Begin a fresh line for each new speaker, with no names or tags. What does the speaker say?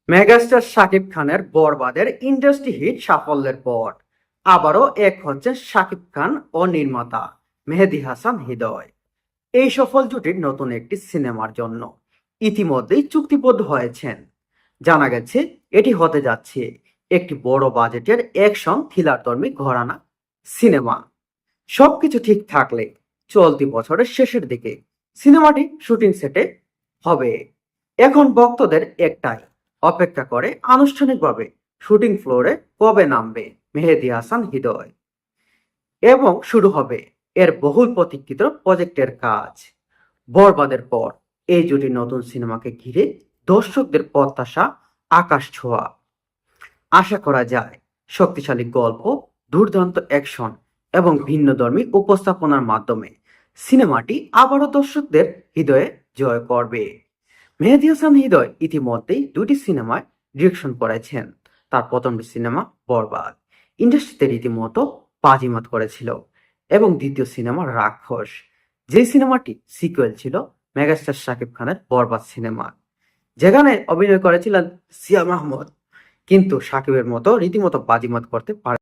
Megastar Shakib খানের বরবাদের industry hit সাফল্যের পর আবারও এক হচ্ছেন শাকিব খান ও নির্মাতা মেহেদী হাসান হৃদয়। এই সফল জুটির নতুন একটি সিনেমার জন্য ইতিমধ্যেই চুক্তিবদ্ধ হয়েছেন। জানা গেছে এটি হতে যাচ্ছে একটি বড় বাজেটের অ্যাকশন থ্রিলারধর্মী ঘরানা সিনেমা। সবকিছু ঠিক থাকলে চলতি বছরের শেষের দিকে সিনেমাটি শুটিং সেটে হবে। এখন ভক্তদের একটাই অপেক্ষা করে আনুষ্ঠানিকভাবে শুটিং ফ্লোরে কবে নামবে মেহেদী হাসান হৃদয় এবং শুরু হবে এর বহুল প্রতীক্ষিত প্রজেক্টের কাজ। বরবাদের পর এই জুটি নতুন সিনেমাকে ঘিরে দর্শকদের প্রত্যাশা আকাশ ছোঁয়া। আশা করা যায় শক্তিশালী গল্প, দুর্দান্ত অ্যাকশন এবং ভিন্নধর্মী উপস্থাপনার মাধ্যমে সিনেমাটি আবারও দর্শকদের হৃদয়ে জয় করবে। মেহেদী হাসান হৃদয় ইতিমধ্যেই দুটি সিনেমায় ডিরেকশন করেছেন। তার প্রথমটি সিনেমা বরবাদ ইন্ডাস্ট্রিতে রীতিমতো বাজিমাত করেছিল এবং দ্বিতীয় সিনেমা রাক্ষস, যে সিনেমাটি সিকুয়েল ছিল মেগাস্টার শাকিব খানের বরবাদ সিনেমা, যেখানে অভিনয় করেছিলেন সিয়া মাহমুদ, কিন্তু সাকিবের মতো রীতিমতো বাজিমাত করতে পারে।